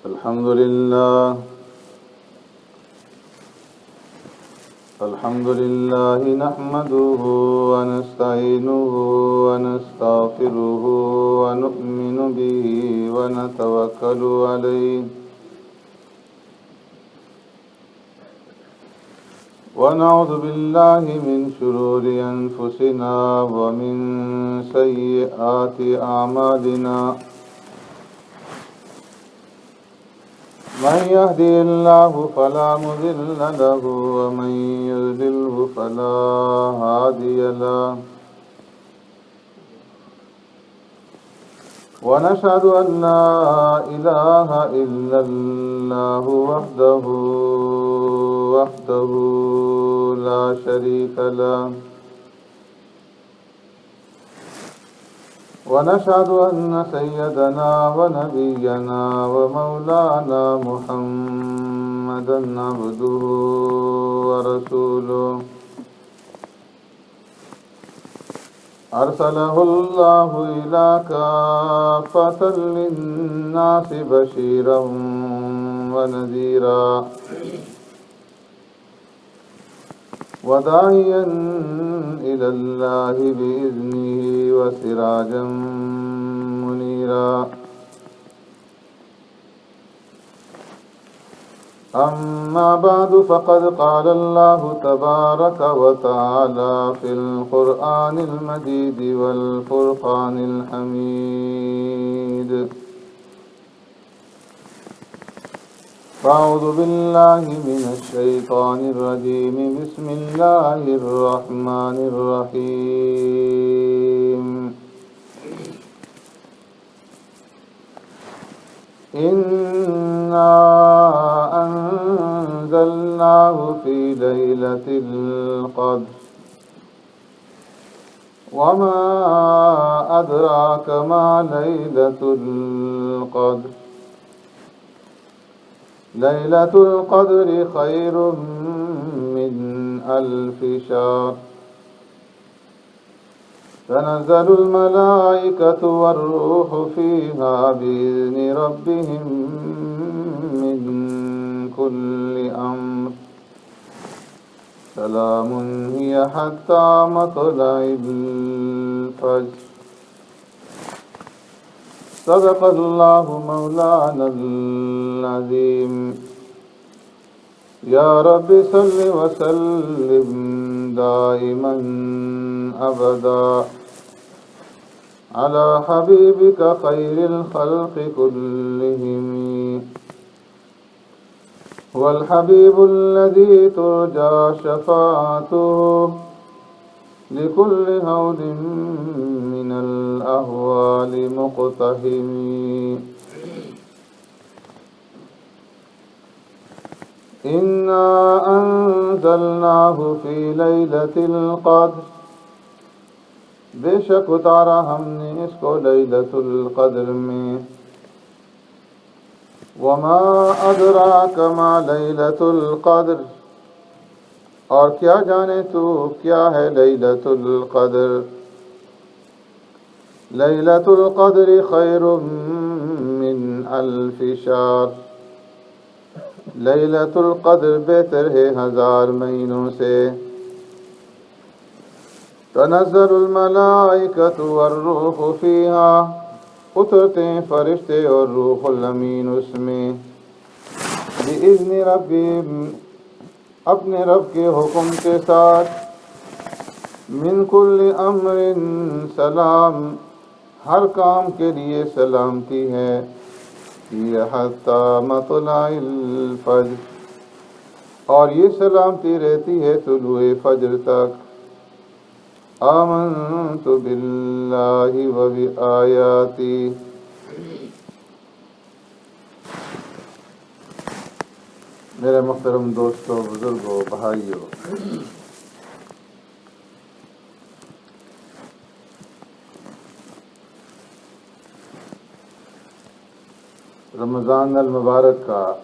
الحمد لله نحمده ونستعينه ونستغفره ونؤمن به ونتوكل عليه ونعوذ بالله من شرور أنفسنا ومن سيئات أعمالنا من يهدي الله فلا مضل له ومن يضلل فلا هادي له ونشهد أن لا إله إلا الله وحده لا شريك له ونشهد أن سيدنا ونبينا ومولانا محمدا عبده ورسوله أرسله الله إلى كافة للناس بشيرا ونذيرا وداعيا إلى الله بإذنه وسراجا منيرا أما بعد فقد قال الله تبارك وتعالى في القرآن المجيد والفرقان الحميد أعوذ بالله من الشيطان الرجيم بسم الله الرحمن الرحيم إنا أنزلناه في ليلة القدر وما أدراك ما ليلة القدر ليلة القدر خير من 1000 شهر تنزل الملائكة والروح فيها بإذن ربهم من كل أمر سلام هي حتى مطلع الفجر صدق الله مولانا العظيم يا رب صل وسلم دائما أبدا على حبيبك خير الخلق كلهم هو الحبيب الذي ترجى شفاعته لكل هول من الأهوال مقتحم إنا أنزلناه في ليلة القدر بے شک اتارا ہم نے اس کو لیلۃ القدر میں وما ادراک ما لیلۃ القدر اور کیا جانے تو کیا ہے لیلۃ القدر لیلۃ القدر خیر من 1000 شہر لیلۃ القدر بہتر ہے 1000 مہینوں سے تنزل الملائکۃ والروح فیہا اترتے ہیں فرشتے اور روح الامین اس میں بِإِذْنِ رَبِّهِمْ اپنے رب کے حکم کے ساتھ من کل امر سلام ہر کام کے لیے سلامتی ہے یہ حتی مطلع الفجر اور یہ سلامتی رہتی ہے طلوع فجر تک آمنت باللہ و بآیاتی میرے محترم دوستوں بزرگوں بھائیوں رمضان المبارک کا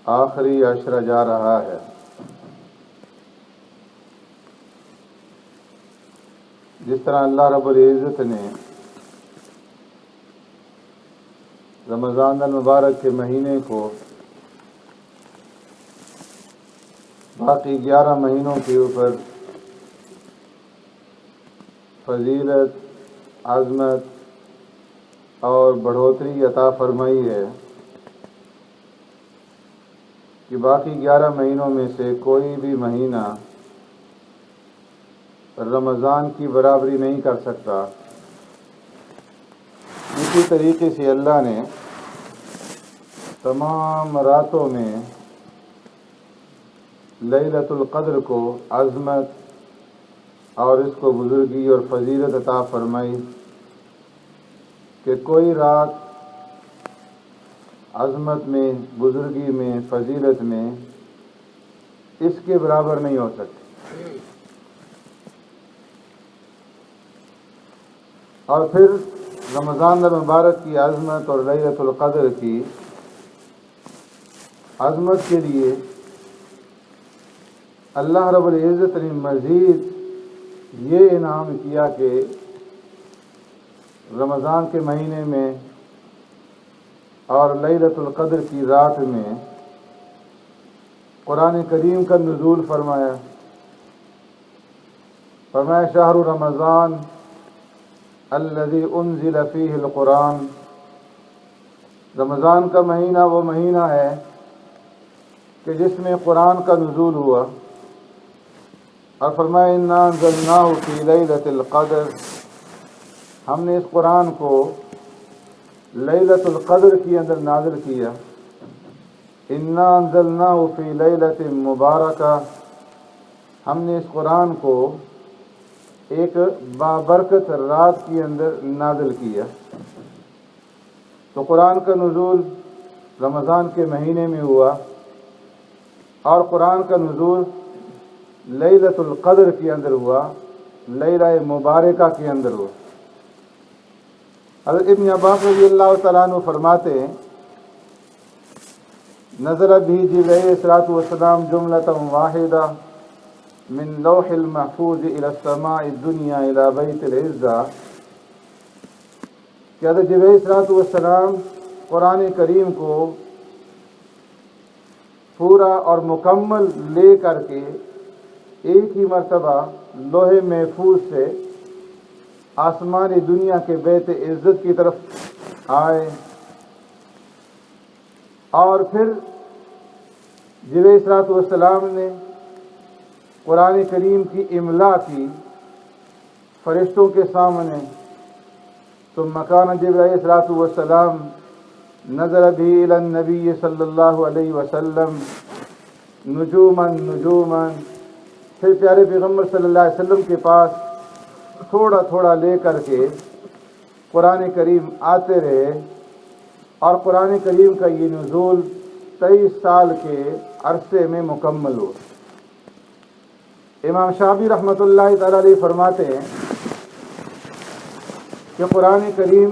آخری عشرہ جا رہا ہے جس طرح اللہ رب العزت نے رمضان المبارک کے مہینے کو باقی 11 مہینوں کے اوپر فضیلت، عظمت اور بڑھوتری عطا فرمائی ہے کہ باقی 11 مہینوں میں سے کوئی بھی مہینہ رمضان کی برابری نہیں کر سکتا۔ اسی طریقے سے اللہ نے تمام راتوں میں لیلۃ القدر کو عظمت اور اس کو بزرگی اور فضیلت عطا فرمائی کہ کوئی رات عظمت میں، بزرگی میں، فضیلت میں اس کے برابر نہیں ہو سکتی۔ اور پھر رمضان المبارک کی عظمت اور لیلۃ القدر کی عظمت کے لیے اللہ رب العزت نے مزید یہ انعام کیا کہ رمضان کے مہینے میں اور لیلۃ القدر کی رات میں قرآن کریم کا نزول فرمایا شہر رمضان الذی انزل فیہ القرآن، رمضان کا مہینہ وہ مہینہ ہے کہ جس میں قرآن کا نزول ہوا، اور فرمایا انا انزلناہ فی لیلۃ القدر، ہم نے اس قرآن کو لیلۃ القدر کے اندر نازل کیا۔ انا انزلناہ فی لیلۃ مبارکہ، ہم نے اس قرآن کو ایک بابرکت رات کے اندر نازل کیا۔ تو قرآن کا نزول رمضان کے مہینے میں ہوا اور قرآن کا نزول لیلۃ القدر کے اندر ہوا، لیلہ مبارکہ کے اندر ہوا۔ حضرت ابن عباس رضی اللہ تعالیٰ عنہ فرماتے ہیں نزل بھی جبرائیل الصلاۃ والسلام جملۃ واحدہ من لوح المحفوظ الى السماء الدنیا الى بیت العزہ، کہ حضرت جبرائیل الصلاۃ والسلام قرآن کریم کو پورا اور مکمل لے کر کے ایک ہی مرتبہ لوح محفوظ سے آسمانی دنیا کے بیت عزت کی طرف آئے، اور پھر جبرائیل الصلاۃ والسلام نے قرآن کریم کی املا کی فرشتوں کے سامنے۔ ثم کان جبرائیل الصلاۃ والسلام نزل به الی النبی صلی اللہ علیہ وسلم نجوما نجوما، پھر پیارے پیغمبر صلی اللہ علیہ وسلم کے پاس تھوڑا تھوڑا لے کر کے قرآن کریم آتے رہے، اور قرآن کریم کا یہ نزول 23 سال کے عرصے میں مکمل ہوا۔ امام شافعی رحمۃ اللہ تعالی علیہ فرماتے ہیں کہ قرآن کریم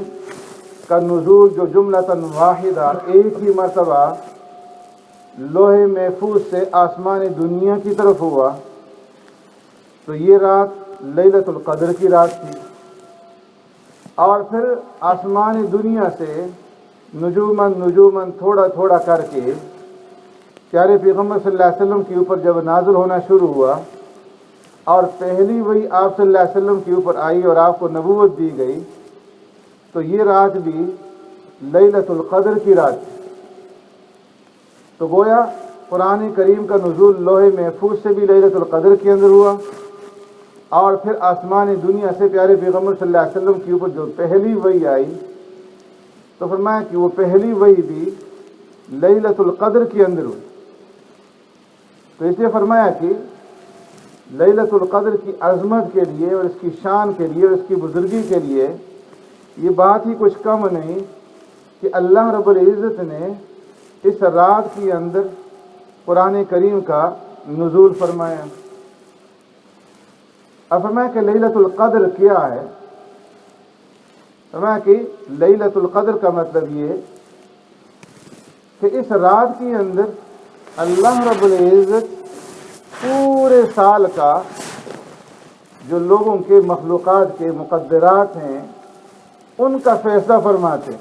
کا نزول جو جملۃ واحدہ ایک ہی مرتبہ لوح محفوظ سے آسمان دنیا کی طرف ہوا، تو یہ رات لیلۃ القدر کی رات تھی، اور پھر آسمان دنیا سے نجوماً نجوماً تھوڑا تھوڑا کر کے پیارے پیغمبر صلی اللہ علیہ وسلم کے اوپر جب نازل ہونا شروع ہوا، اور پہلی وہی آپ صلی اللہ علیہ وسلم کے اوپر آئی اور آپ کو نبوت دی گئی، تو یہ رات بھی لیلۃ القدر کی رات تھی۔ تو گویا قرآن کریم کا نزول لوح محفوظ سے بھی لیلۃ القدر کے اندر ہوا، اور پھر آسمان دنیا سے پیارے پیغمبر صلی اللہ علیہ وسلم کے اوپر جو پہلی وحی آئی، تو فرمایا کہ وہ پہلی وحی بھی لیلۃ القدر کے اندر ہوئی۔ تو اس لیے فرمایا کہ لیلۃ القدر کی عظمت کے لیے اور اس کی شان کے لیے اور اس کی بزرگی کے لیے یہ بات ہی کچھ کم نہیں کہ اللہ رب العزت نے اس رات کے اندر قرآن کریم کا نزول فرمایا۔ اب فرمایا کہ لیلۃ القدر کیا ہے؟ فرمایا کہ لیلۃ القدر کا مطلب یہ کہ اس رات کے اندر اللہ رب العزت پورے سال کا جو لوگوں کے مخلوقات کے مقدرات ہیں ان کا فیصلہ فرماتے ہیں۔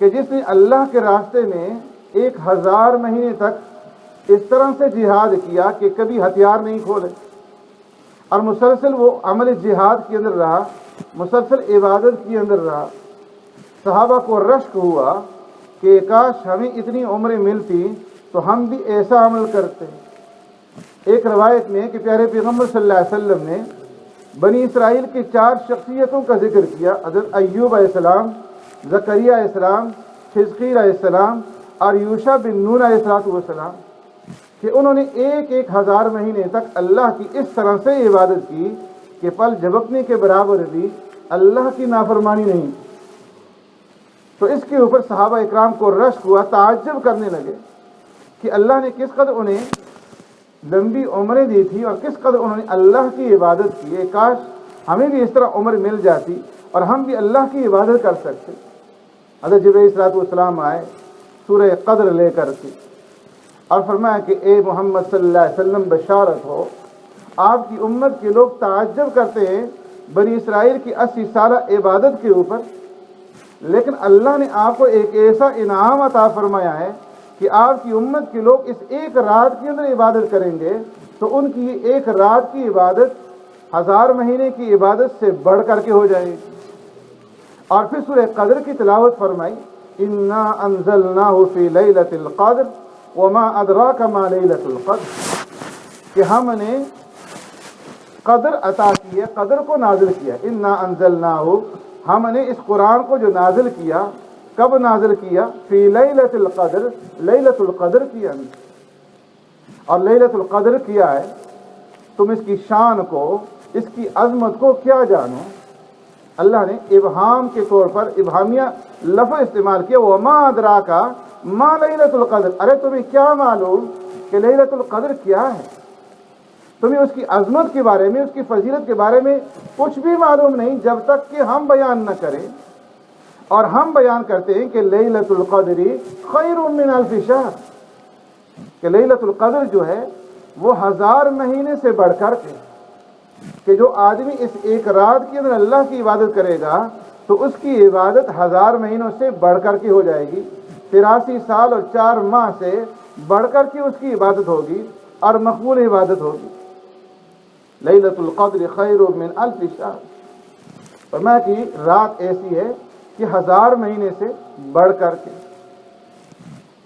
کہ جس نے اللہ کے راستے میں 1000 مہینے تک اس طرح سے جہاد کیا کہ کبھی ہتھیار نہیں کھولے، اور مسلسل وہ عمل جہاد کے اندر رہا، مسلسل عبادت کے اندر رہا، صحابہ کو رشک ہوا کہ کاش ہمیں اتنی عمریں ملتی تو ہم بھی ایسا عمل کرتے۔ ایک روایت میں کہ پیارے پیغمبر صلی اللہ علیہ وسلم نے بنی اسرائیل کی 4 شخصیتوں کا ذکر کیا، حضرت ایوب علیہ السلام، زکریا علیہ السلام، حزقیل علیہ السلام اور یوشع بن نون علیہ السلام، کہ انہوں نے 1000 مہینے تک اللہ کی اس طرح سے عبادت کی کہ پل جھپکنے کے برابر بھی اللہ کی نافرمانی نہیں۔ تو اس کے اوپر صحابہ اکرام کو رشک ہوا، تعجب کرنے لگے کہ اللہ نے کس قدر انہیں لمبی عمریں دی تھی اور کس قدر انہوں نے اللہ کی عبادت کی، کاش ہمیں بھی اس طرح عمر مل جاتی اور ہم بھی اللہ کی عبادت کر سکتے۔ حضرت جبرائیل صلی اللہ علیہ وسلم آئے سورہ قدر لے کر کے اور فرمایا کہ اے محمد صلی اللہ علیہ وسلم بشارت ہو، آپ کی امت کے لوگ تعجب کرتے ہیں بنی اسرائیل کی 80 سالہ عبادت کے اوپر، لیکن اللہ نے آپ کو ایک ایسا انعام عطا فرمایا ہے کہ آپ کی امت کے لوگ اس ایک رات کے اندر عبادت کریں گے تو ان کی یہ ایک رات کی عبادت 1000 مہینے کی عبادت سے بڑھ کر کے ہو جائے گی۔ اور پھر سورہ قدر کی تلاوت فرمائی، انا انزلناہ فی لیلۃ القدر وما ادراک ما لیلۃ القدر، کہ ہم نے قدر عطا کی ہے، قدر کو نازل کیا، انا انزلناہ، ہم نے اس قرآن کو جو نازل کیا، کب نازل کیا؟ فی لیلۃ القدر، لیلۃ القدر کی اندر۔ اور لیلۃ القدر کیا ہے؟ تم اس کی شان کو، اس کی عظمت کو کیا جانو؟ اللہ نے ابہام کے طور پر ابہامیہ لفظ استعمال کیا، وما ادراک ما لیلۃ القدر، ارے تمہیں کیا معلوم کہ لیلۃ القدر کیا ہے؟ تمہیں اس کی عظمت کے بارے میں، اس کی فضیلت کے بارے میں کچھ بھی معلوم نہیں جب تک کہ ہم بیان نہ کریں۔ اور ہم بیان کرتے ہیں کہ لیلۃ القدر خیر من الف شہر، کہ لیلۃ القدر جو ہے وہ 1000 مہینے سے بڑھ کر کے، کہ جو آدمی اس ایک رات کے اندر اللہ کی عبادت کرے گا تو اس کی عبادت 1000 مہینوں سے بڑھ کر کے ہو جائے گی، 83 سال اور 4 ماہ سے بڑھ کر کے اس کی عبادت ہوگی اور مقبول عبادت ہوگی۔ لیلۃ القدر خیر من الف شہر، فرمایا کہ رات ایسی ہے کہ 1000 مہینے سے بڑھ کر کے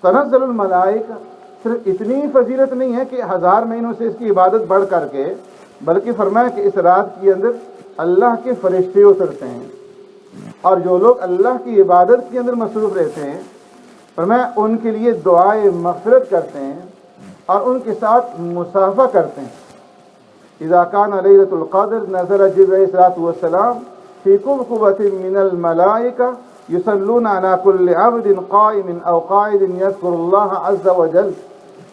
تنزل الملائکہ، صرف اتنی فضیلت نہیں ہے کہ 1000 مہینوں سے اس کی عبادت بڑھ کر کے، بلکہ فرمایا کہ اس رات کے اندر اللہ کے فرشتے اترتے ہیں اور جو لوگ اللہ کی عبادت کے اندر مصروف رہتے ہیں، فرمایا ان کے لیے دعائے مغفرت کرتے ہیں اور ان کے ساتھ مصافحہ کرتے ہیں۔ اذا کان لیلۃ القدر نزل جبرائیل صلی اللہ علیہ وسلم فی کبکبۃ من الملائکہ یصلون علی کل عبد قائم او قاعد یذکر اللہ عز وجل،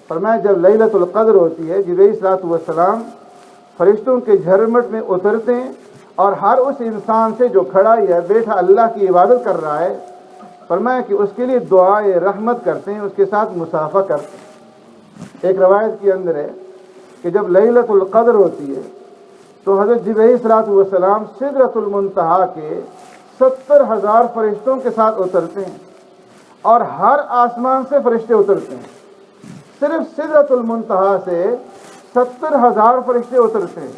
فرمایا جب لیلۃ القدر ہوتی ہے جبرائیل صلی اللہ علیہ وسلم فرشتوں کے جھرمٹ میں اترتے ہیں اور ہر اس انسان سے جو کھڑا یا بیٹھا اللہ کی عبادت کر رہا ہے، فرمایا کہ اس کے لیے دعائے رحمت کرتے ہیں، اس کے ساتھ مصافحہ کرتے ہیں۔ ایک روایت کے اندر ہے کہ جب لیلۃ القدر ہوتی ہے تو حضرت جبرائیل صلی اللہ علیہ وسلم سدرۃ المنتہا کے 70,000 فرشتوں کے ساتھ اترتے ہیں اور ہر آسمان سے فرشتے اترتے ہیں، صرف سدرۃ المنتہا سے 70,000 فرشتے اترتے ہیں،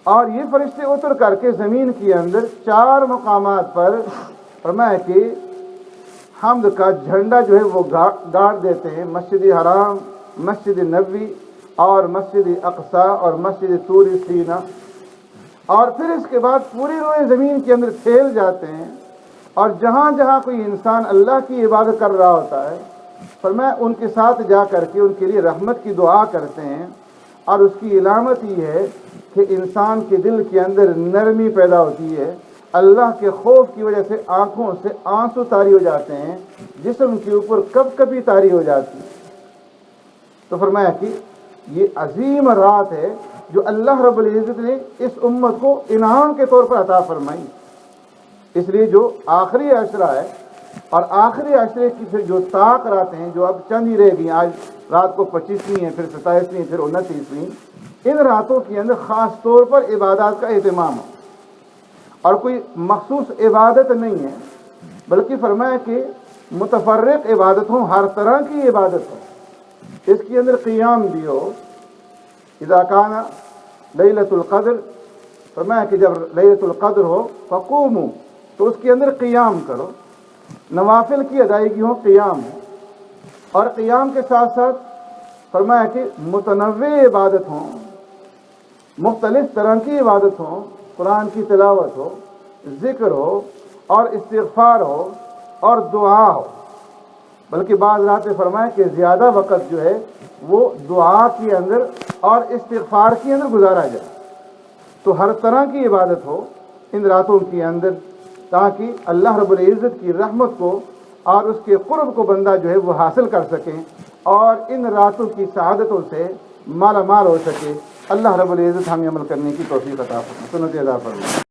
اور یہ فرشتے اتر کر کے زمین کے اندر 4 مقامات پر فرمایا کہ حمد کا جھنڈا جو ہے وہ گاڑ دیتے ہیں، مسجد حرام، مسجد نبوی اور مسجد اقصی اور مسجد طور سینا، اور پھر اس کے بعد پوری روئے زمین کے اندر پھیل جاتے ہیں، اور جہاں جہاں کوئی انسان اللہ کی عبادت کر رہا ہوتا ہے، فرمایا ان کے ساتھ جا کر کے ان کے لیے رحمت کی دعا کرتے ہیں، اور اس کی علامت یہ ہے کہ انسان کے دل کے اندر نرمی پیدا ہوتی ہے، اللہ کے خوف کی وجہ سے آنکھوں سے آنسو طاری ہو جاتے ہیں، جسم کے اوپر کب کبھی طاری ہو جاتی ہے۔ تو فرمایا کہ یہ عظیم رات ہے جو اللہ رب العزت نے اس امت کو انعام کے طور پر عطا فرمائی۔ اس لیے جو آخری عشرہ ہے اور آخری عشرے کی پھر جو طاق راتیں ہیں جو اب چند ہی رہ گئی، آج رات کو 25ویں ہے، پھر 27ویں، پھر 29ویں، ان راتوں کے اندر خاص طور پر عبادات کا اہتمام ہو، اور کوئی مخصوص عبادت نہیں ہے، بلکہ فرمایا کہ متفرق عبادت ہوں، ہر طرح کی عبادت ہو، اس کے اندر قیام بھی ہو۔ اذا کان لیلۃ القدر، فرمایا کہ جب لیلۃ القدر ہو فقوموا، تو اس کے اندر قیام کرو، نوافل کی ادائیگی ہو، قیام ہو، اور قیام کے ساتھ ساتھ فرمایا کہ متنوع عبادت ہوں، مختلف طرح کی عبادت ہوں، قرآن کی تلاوت ہو، ذکر ہو، اور استغفار ہو، اور دعا ہو۔ بلکہ بعض رات میں فرمایا کہ زیادہ وقت جو ہے وہ دعا کے اندر اور استغفار کے اندر گزارا جائے۔ تو ہر طرح کی عبادت ہو ان راتوں کے اندر، تاکہ اللہ رب العزت کی رحمت کو اور اس کے قرب کو بندہ جو ہے وہ حاصل کر سکیں اور ان راتوں کی سعادتوں سے مالا مال ہو سکے۔ اللہ رب العزت ہمیں عمل کرنے کی توفیق عطا فرمائے، سنت ادا فرمائے۔